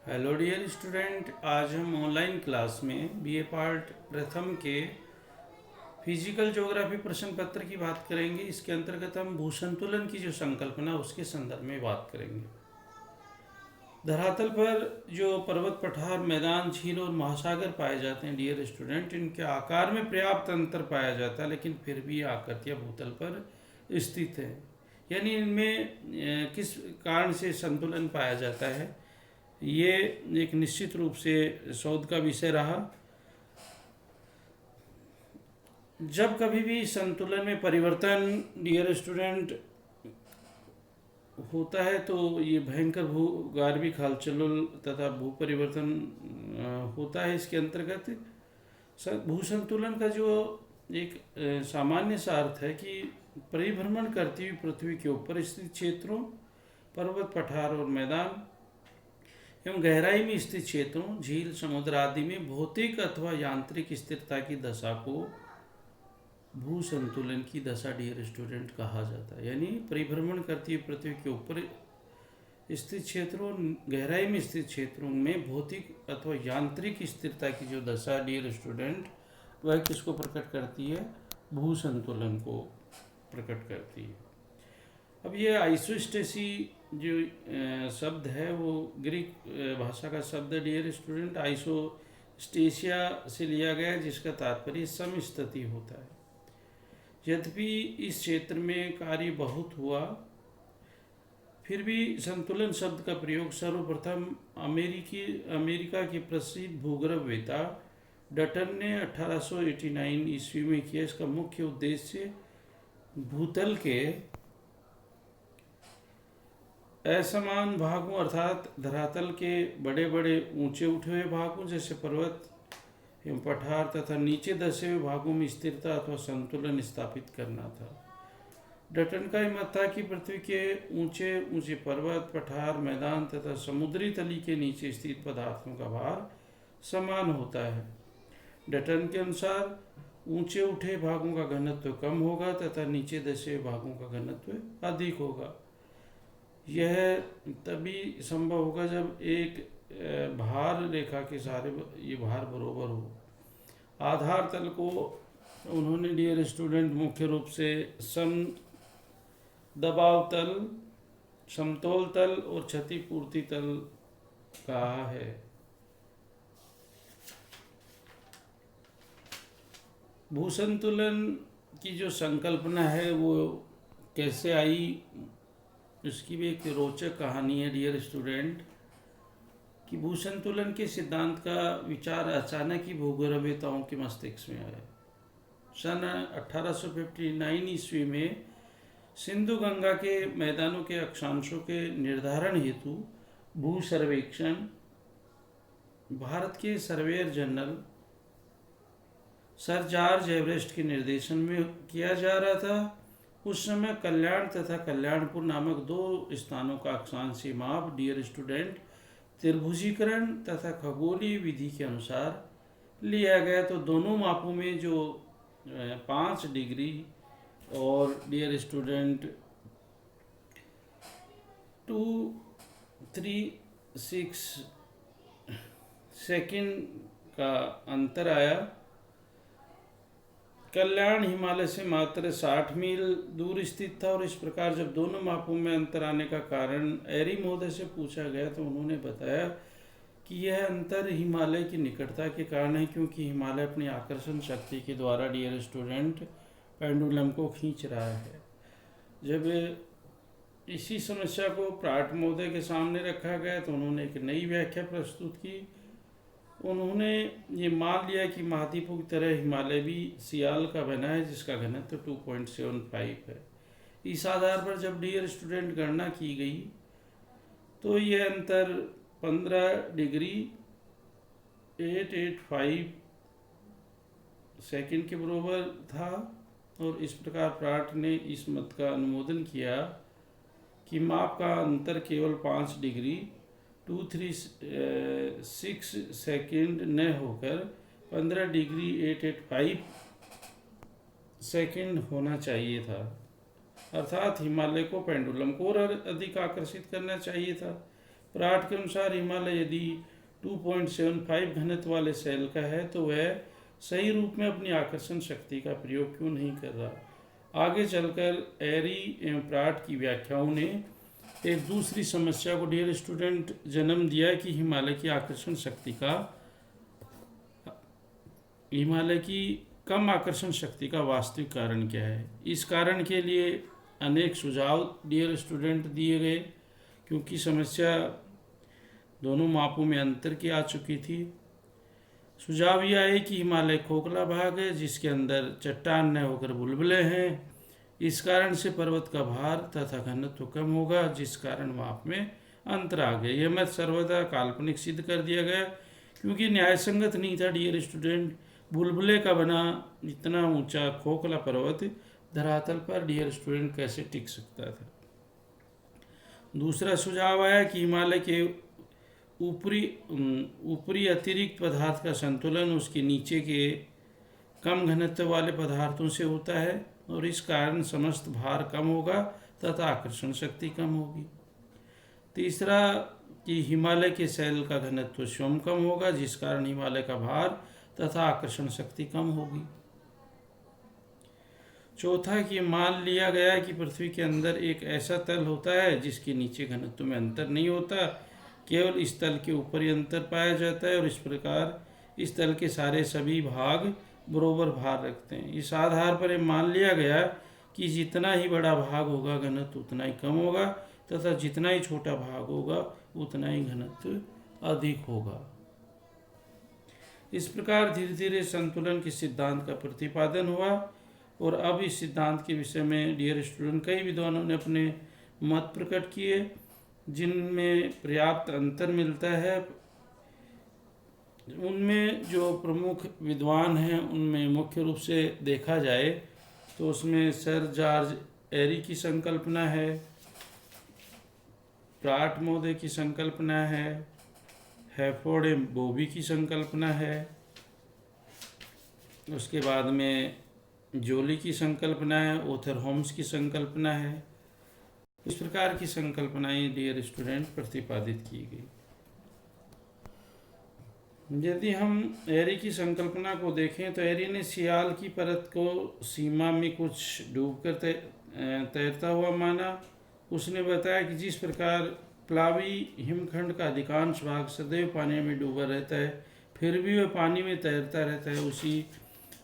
Hello dear student, आज हम online class में बीए पार्ट प्रथम के फिजिकल ज्योग्राफी प्रश्न पत्र की बात करेंगे। इसके अंतर्गत हम भूसंतुलन की जो संकल्पना उसके संदर्भ में बात करेंगे। धरातल पर जो पर्वत, पठार, मैदान, झील और महासागर पाए जाते हैं डियर स्टूडेंट, इनके आकार में पर्याप्त अंतर पाया जाता है, लेकिन फिर भी आकृतियाँ भूतल पर स्थित है। यानी इनमें किस कारण से संतुलन पाया जाता है, ये एक निश्चित रूप से शोध का विषय रहा। जब कभी भी संतुलन में परिवर्तन डियर स्टूडेंट होता है तो ये भयंकर भू गार्बिक हलचल तथा भू परिवर्तन होता है। इसके अंतर्गत भू संतुलन का जो एक सामान्य सा अर्थ है कि परिभ्रमण करती हुई पृथ्वी के ऊपर स्थित क्षेत्रों, पर्वत, पठार और मैदान एवं गहराई में स्थित क्षेत्रों, झील, समुद्र आदि में भौतिक अथवा यांत्रिक स्थिरता की दशा को भू संतुलन की दशा डियर स्टूडेंट कहा जाता है। यानी परिभ्रमण करती हुई पृथ्वी के ऊपर स्थित क्षेत्रों, गहराई में स्थित क्षेत्रों में भौतिक अथवा यांत्रिक स्थिरता की जो दशा डियर स्टूडेंट, वह किसको प्रकट करती है? भू संतुलन को प्रकट करती है। अब ये आइसोस्टेसी जो शब्द है वो ग्रीक भाषा का शब्द है डियर स्टूडेंट। आइसोस्टेशिया से लिया गया है, जिसका तात्पर्य समस्थिति होता है। यद्यपि इस क्षेत्र में कार्य बहुत हुआ, फिर भी संतुलन शब्द का प्रयोग सर्वप्रथम अमेरिका के प्रसिद्ध भूगर्भवेत्ता डटन ने 1889 ईस्वी में किया। इसका मुख्य उद्देश्य भूतल के असमान भागों अर्थात धरातल के बड़े बड़े ऊंचे उठे हुए भागों जैसे पर्वत एवं पठार तथा नीचे धसे हुए भागों में स्थिरता अथवा संतुलन स्थापित करना था। डटन का मत था कि पृथ्वी के ऊंचे ऊंचे पर्वत, पठार, मैदान तथा समुद्री तली के नीचे स्थित पदार्थों का भार समान होता है। डटन के अनुसार ऊंचे उठे भागों का घनत्व कम होगा तथा नीचे धसे हुए भागों का घनत्व अधिक होगा। यह तभी संभव होगा जब एक भार रेखा के सारे ये भार बरोबर हो। आधार तल को उन्होंने डियर स्टूडेंट मुख्य रूप से सम दबाव तल, समतोल तल और क्षतिपूर्ति तल कहा है। भूसंतुलन की जो संकल्पना है वो कैसे आई, इसकी भी एक रोचक कहानी है डियर स्टूडेंट। कि भूसंतुलन के सिद्धांत का विचार अचानक ही भूगर्भवेत्ताओं के मस्तिष्क में आया। सन 1859 ईस्वी में सिंधु गंगा के मैदानों के अक्षांशों के निर्धारण हेतु भू सर्वेक्षण भारत के surveyor general sir George Everest के निर्देशन में किया जा रहा था। उस समय कल्याण तथा कल्याणपुर नामक दो स्थानों का अक्षांशीय माप डियर स्टूडेंट त्रिभुजीकरण तथा खगोलीय विधि के अनुसार लिया गया। तो दोनों मापों में जो 5 डिग्री और डियर स्टूडेंट 236 सेकंड का अंतर आया। कल्याण हिमालय से मात्र 60 मील दूर स्थित था। और इस प्रकार जब दोनों मापों में अंतर आने का कारण एरी महोदय से पूछा गया तो उन्होंने बताया कि यह अंतर हिमालय की निकटता के कारण है, क्योंकि हिमालय अपनी आकर्षण शक्ति के द्वारा डियर स्टूडेंट पेंडुलम को खींच रहा है। जब इसी समस्या को प्राट महोदय के सामने रखा गया तो उन्होंने एक नई व्याख्या प्रस्तुत की। उन्होंने ये मान लिया कि महाद्वीपों की तरह हिमालय भी सियाल का बना है, जिसका घनत्व 2.75 है। इस आधार पर जब डियर स्टूडेंट गणना की गई तो यह अंतर 15 डिग्री 885 सेकंड के बराबर था। और इस प्रकार प्राट ने इस मत का अनुमोदन किया कि माप का अंतर केवल 5 डिग्री 236 सेकंड न होकर 15 डिग्री 885 सेकंड होना चाहिए था। अर्थात हिमालय को पेंडुलम को और अधिक आकर्षित करना चाहिए था। प्राट के अनुसार हिमालय यदि 2.75 घनत्व वाले सेल का है तो वह सही रूप में अपनी आकर्षण शक्ति का प्रयोग क्यों नहीं कर रहा। आगे चलकर एरी एवं प्राट की व्याख्याओं ने एक दूसरी समस्या को डियर स्टूडेंट जन्म दिया कि हिमालय की कम आकर्षण शक्ति का वास्तविक कारण क्या है। इस कारण के लिए अनेक सुझाव डियर स्टूडेंट दिए गए, क्योंकि समस्या दोनों मापों में अंतर की आ चुकी थी। सुझाव यह है कि हिमालय खोखला भाग है जिसके अंदर चट्टान न होकर बुलबुले हैं। इस कारण से पर्वत का भार तथा घनत्व कम होगा, जिस कारण माप में अंतर आ गया। यह मत सर्वदा काल्पनिक सिद्ध कर दिया गया, क्योंकि न्यायसंगत नहीं था डियर स्टूडेंट। बुलबुले का बना इतना ऊंचा खोखला पर्वत धरातल पर डियर स्टूडेंट कैसे टिक सकता था। दूसरा सुझाव आया कि हिमालय के ऊपरी अतिरिक्त पदार्थ का संतुलन उसके नीचे के कम घनत्व वाले पदार्थों से होता है, और इस कारण समस्त भार कम होगा तथा आकर्षण शक्ति कम होगी। तीसरा कि हिमालय के सेल का घनत्व स्वयं कम होगा, जिस कारण हिमालय का भार तथा आकर्षण शक्ति कम होगी। चौथा कि मान लिया गया कि पृथ्वी के अंदर एक ऐसा तल होता है जिसके नीचे घनत्व में अंतर नहीं होता, केवल इस तल के ऊपर ही अंतर पाया जाता है, और इस प्रकार इस तल के सारे सभी भाग बराबर भार रखते हैं। इस आधार पर यह मान लिया गया कि जितना ही बड़ा भाग होगा घनत्व उतना ही कम होगा, तथा जितना ही छोटा भाग होगा उतना ही घनत्व अधिक होगा। इस प्रकार धीरे धीरे संतुलन के सिद्धांत का प्रतिपादन हुआ, और अब इस सिद्धांत के विषय में डियर स्टूडेंट कई विद्वानों ने अपने मत प्रकट किए, जिनमें पर्याप्त अंतर मिलता है। उनमें जो प्रमुख विद्वान हैं उनमें मुख्य रूप से देखा जाए तो उसमें सर जॉर्ज एरी की संकल्पना है, प्राट महोदय की संकल्पना है, हैफोर्ड एवं बोबी की संकल्पना है, उसके बाद में जोली की संकल्पना है, ओथर होम्स की संकल्पना है। इस प्रकार की संकल्पनाएं डियर स्टूडेंट प्रतिपादित की गई। यदि हम एरी की संकल्पना को देखें तो एरी ने सियाल की परत को सीमा में कुछ डूबकर तैरता हुआ माना। उसने बताया कि जिस प्रकार प्लावी हिमखंड का अधिकांश भाग सदैव पानी में डूबा रहता है, फिर भी वह पानी में तैरता रहता है, उसी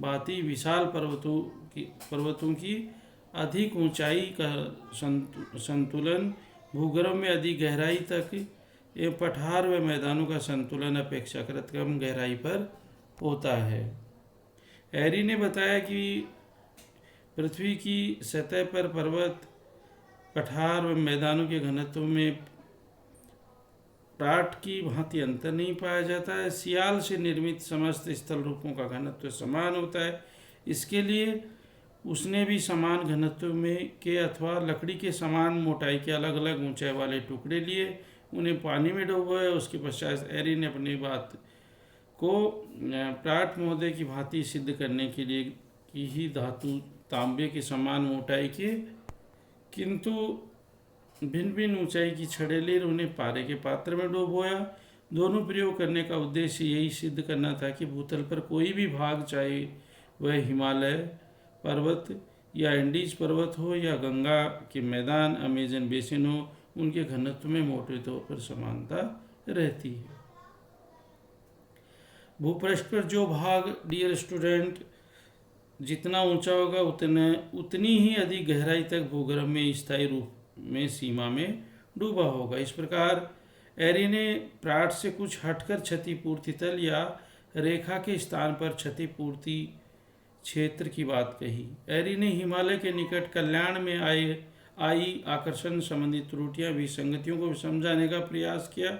भांति विशाल पर्वतों की अधिक ऊंचाई का संतुलन, भूगर्भ में अधिक गहराई तक एवं पठार व मैदानों का संतुलन अपेक्षाकृत कम गहराई पर होता है। एरी ने बताया कि पृथ्वी की सतह पर पर्वत, पठार व मैदानों के घनत्व में प्राट की भांति अंतर नहीं पाया जाता है। सियाल से निर्मित समस्त स्थल रूपों का घनत्व समान होता है। इसके लिए उसने भी समान घनत्व में के अथवा लकड़ी के समान मोटाई के अलग अलग ऊंचाई वाले टुकड़े लिए, उन्हें पानी में डुबोया। उसके पश्चात एरी ने अपनी बात को प्राट महोदय की भांति सिद्ध करने के लिए कि ही धातु तांबे के समान मोटाई के किंतु भिन्न भिन्न ऊंचाई की छड़ें ले उन्हें पारे के पात्र में डुबोया। दोनों प्रयोग करने का उद्देश्य यही सिद्ध करना था कि भूतल पर कोई भी भाग, चाहे वह हिमालय पर्वत या एंडीज पर्वत हो या गंगा के मैदान, अमेजन बेसिन हो, उनके घनत्व में मोटे तौर पर समानता रहती है। भूपृष्ठ पर जो भाग डियर स्टूडेंट जितना ऊंचा होगा उतनी ही अधिक गहराई तक भूगर्भ में स्थायी रूप में सीमा में डूबा होगा। इस प्रकार एरी ने प्राट से कुछ हटकर क्षतिपूर्ति तल या रेखा के स्थान पर क्षतिपूर्ति क्षेत्र की बात कही। एरी ने हिमालय के निकट कल्याण में आई आकर्षण संबंधी त्रुटियां, विसंगतियों को समझाने का प्रयास किया।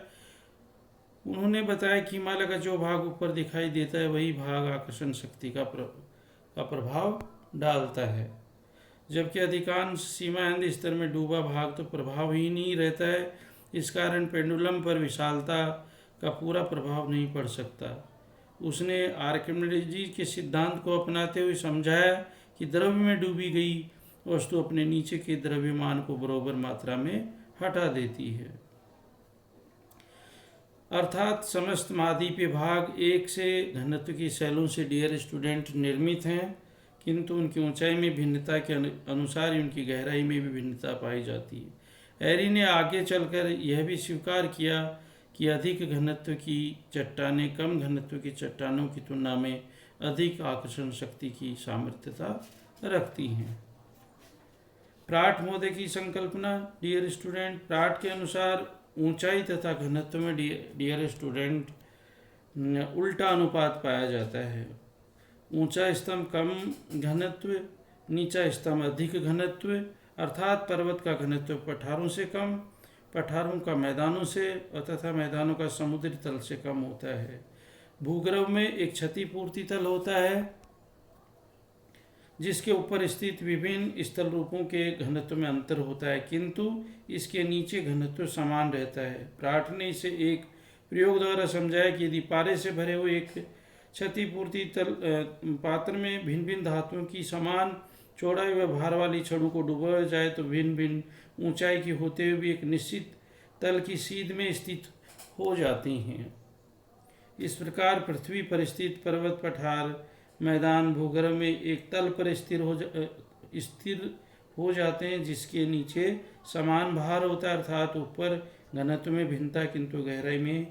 उन्होंने बताया कि हिमालय का जो भाग ऊपर दिखाई देता है वही भाग आकर्षण शक्ति का प्रभाव डालता है, जबकि अधिकांश सीमांत स्तर में डूबा भाग तो प्रभावहीन ही रहता है। इस कारण पेंडुलम पर विशालता का पूरा प्रभाव नहीं पड़ सकता। उसने आर्किमिडीज के सिद्धांत को अपनाते हुए समझाया कि द्रव्य में डूबी गई वस्तु अपने नीचे के द्रव्यमान को बराबर मात्रा में हटा देती है। अर्थात समस्त महाद्वीपीय भाग एक से घनत्व की शैलों से डियर स्टूडेंट निर्मित हैं, किंतु उनकी ऊंचाई में भिन्नता के अनुसार ही उनकी गहराई में भी भिन्नता पाई जाती है। एरी ने आगे चलकर यह भी स्वीकार किया कि अधिक घनत्व की चट्टानें कम घनत्व की चट्टानों की तुलना में अधिक आकर्षण शक्ति की सामर्थ्यता रखती हैं। प्राट महोदय की संकल्पना डियर स्टूडेंट, प्राट के अनुसार ऊंचाई तथा घनत्व में डियर स्टूडेंट उल्टा अनुपात पाया जाता है। ऊंचा स्तंभ कम घनत्व, नीचा स्तंभ अधिक घनत्व, अर्थात पर्वत का घनत्व पठारों से कम, पठारों का मैदानों से तथा मैदानों का समुद्री तल से कम होता है। भूगर्भ में एक क्षतिपूर्ति तल होता है जिसके ऊपर स्थित विभिन्न स्थल रूपों के घनत्व में अंतर होता है, किंतु इसके नीचे घनत्व समान रहता है। प्राट ने इसे एक प्रयोग द्वारा समझाया कि यदि पारे से भरे हुए एक क्षतिपूर्ति तल पात्र में भिन्न भिन्न धातुओं की समान चौड़ाई व भार वाली छड़ों को डुबोया जाए तो भिन्न भिन्न ऊंचाई की होते हुए भी एक निश्चित तल की सीध में स्थित हो जाती हैं। इस प्रकार पृथ्वी पर स्थित पर्वत, पठार, मैदान भूगर्भ में एक तल पर स्थिर हो जाते हैं जिसके नीचे समान भार होता है, अर्थात ऊपर घनत्व में भिन्नता किंतु गहराई में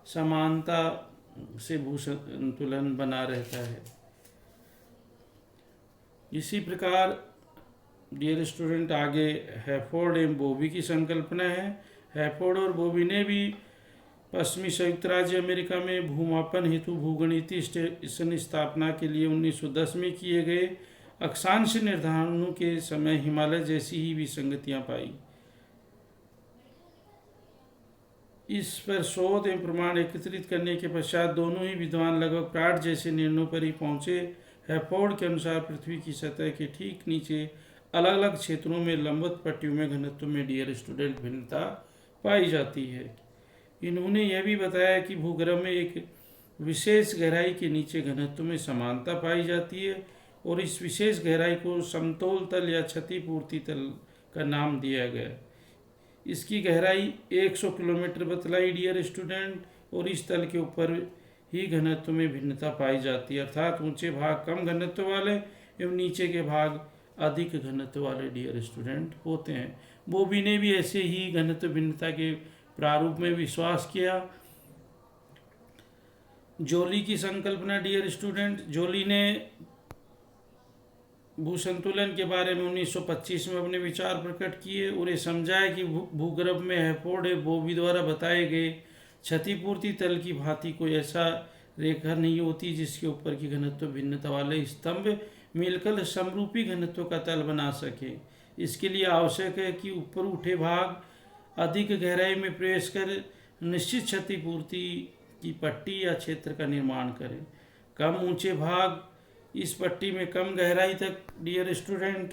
समानता से भूसंतुलन बना रहता है। इसी प्रकार डियर स्टूडेंट आगे हैफोर्ड एवं बोबी की संकल्पना है। हैफोर्ड और बोबी ने भी पश्चिमी संयुक्त राज्य अमेरिका में भूमापन हेतु भूगणितीय स्टेशन स्थापना के लिए 1910 में किए गए अक्षांश निर्धारणों के समय हिमालय जैसी ही विसंगतियां पाई। इस पर शोध एवं प्रमाण एकत्रित करने के पश्चात दोनों ही विद्वान लगभग प्राट जैसे निर्णयों पर ही पहुंचे। हैफोर्ड के अनुसार पृथ्वी की सतह के ठीक नीचे अलग अलग क्षेत्रों में लंबवत पट्टियों में घनत्व में डियर स्टूडेंट भिन्नता पाई जाती है। इन्होंने यह भी बताया कि भूगर्भ में एक विशेष गहराई के नीचे घनत्व में समानता पाई जाती है और इस विशेष गहराई को समतोल तल या क्षतिपूर्ति तल का नाम दिया गया। इसकी गहराई 100 किलोमीटर बतलाई डियर स्टूडेंट, और इस तल के ऊपर ही घनत्व में भिन्नता पाई जाती है, अर्थात ऊंचे भाग कम घनत्व वाले एवं नीचे के भाग अधिक घनत्व वाले डियर स्टूडेंट होते हैं। बोबी ने भी ऐसे ही घनत्व भिन्नता के प्रारूप में विश्वास किया। जोली की संकल्पना डियर स्टूडेंट, जोली ने भूसंतुलन के बारे में 1925 में अपने विचार प्रकट किए और ये समझाया कि भूगर्भ में हैफोर्ड बोबी द्वारा बताए गए क्षतिपूर्ति तल की भांति कोई ऐसा रेखा नहीं होती जिसके ऊपर की घनत्व भिन्नता वाले स्तंभ मिलकर समरूपी घनत्व का तल बना सके। इसके लिए आवश्यक है कि ऊपर उठे भाग अधिक गहराई में प्रवेश कर निश्चित क्षतिपूर्ति की पट्टी या क्षेत्र का निर्माण करें। कम ऊंचे भाग इस पट्टी में कम गहराई तक डियर स्टूडेंट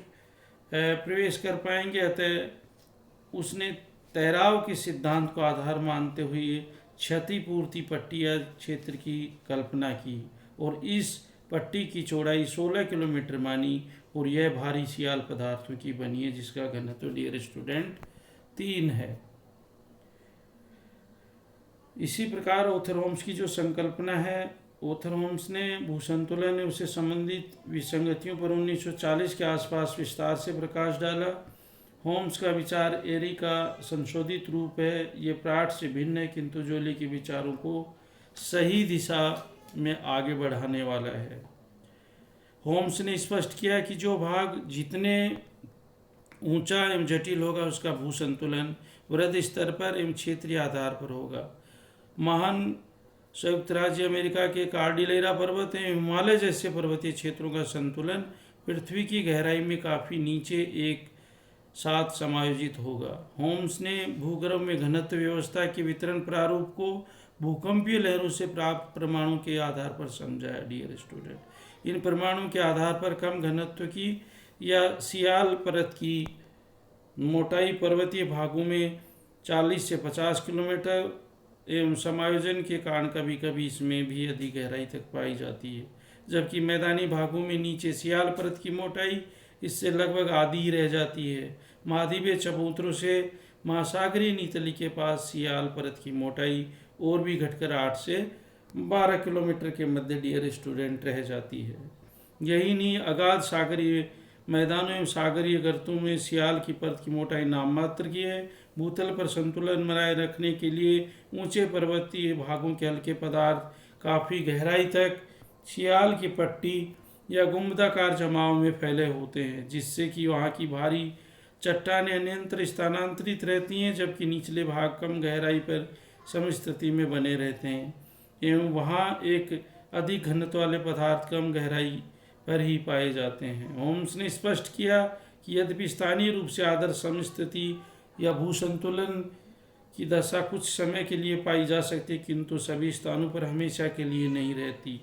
प्रवेश कर पाएंगे। अतः उसने तैराव के सिद्धांत को आधार मानते हुए क्षतिपूर्ति पट्टी या क्षेत्र की कल्पना की और इस पट्टी की चौड़ाई 16 किलोमीटर मानी और यह भारी सियाल पदार्थों की बनी है जिसका घनत्व डियर स्टूडेंट 3 है। इसी प्रकार ओथर होम्स की जो संकल्पना है, ओथर होम्स ने भूसंतुलन एवं उससे संबंधित विसंगतियों पर 1940 के आसपास विस्तार से प्रकाश डाला। होम्स का विचार एरी का संशोधित रूप है। ये प्राट से भिन्न है किंतु जोली के विचारों को सही दिशा में आगे बढ़ाने वाला है। होम्स ने स्पष्ट किया कि जो भाग जितने ऊंचा एवं जटिल होगा उसका भूसंतुलन वृहद स्तर पर एवं क्षेत्रीय आधार पर होगा। महान संयुक्त राज्य अमेरिका के कार्डिलेरा पर्वत एवं हिमालय जैसे पर्वतीय क्षेत्रों का संतुलन पृथ्वी की गहराई में काफ़ी नीचे एक साथ समायोजित होगा। होम्स ने भूगर्भ में घनत्व व्यवस्था के वितरण प्रारूप को भूकंपीय लहरों से प्राप्त परमाणु के आधार पर समझाया डियर स्टूडेंट। इन परमाणु के आधार पर कम घनत्व की या सियाल परत की मोटाई पर्वतीय भागों में 40 से 50 किलोमीटर एवं समायोजन के कारण कभी कभी इसमें भी अधिक गहराई तक पाई जाती है, जबकि मैदानी भागों में नीचे सियाल परत की मोटाई इससे लगभग आधी ही रह जाती है। महाद्वीपीय चबूतरों से महासागरीय नीतली के पास सियाल परत की मोटाई और भी घटकर 8 से 12 किलोमीटर के मध्य डियर स्टूडेंट रह जाती है। यही नहीं, अगाध सागरीय मैदानों एवं सागरीय गर्तों में सियाल की परत की मोटाई नाम मात्र की है। भूतल पर संतुलन बनाए रखने के लिए ऊंचे पर्वतीय भागों के हल्के पदार्थ काफ़ी गहराई तक सियाल की पट्टी या गुंबदाकार जमाव में फैले होते हैं, जिससे कि वहाँ की भारी चट्टानें अन्यत्र स्थानांतरित रहती हैं, जबकि निचले भाग कम गहराई पर समस्थिति में बने रहते हैं एवं वहाँ एक अधिक घनत्व वाले पदार्थ कम गहराई पर ही पाए जाते हैं। होम्स ने स्पष्ट किया कि यद्यपि स्थानीय रूप से आदर्श समस्थिति या भूसंतुलन की दशा कुछ समय के लिए पाई जा सकती है, किंतु सभी स्थानों पर हमेशा के लिए नहीं रहती।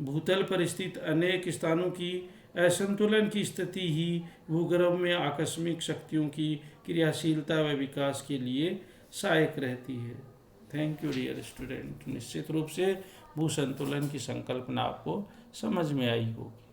भूतल पर स्थित अनेक स्थानों की असंतुलन की स्थिति ही भूगर्भ में आकस्मिक शक्तियों की क्रियाशीलता व विकास के लिए सहायक रहती है। Thank you dear student. निश्चित रूप से भूसंतुलन की संकल्पना आपको समझ में आई होगी।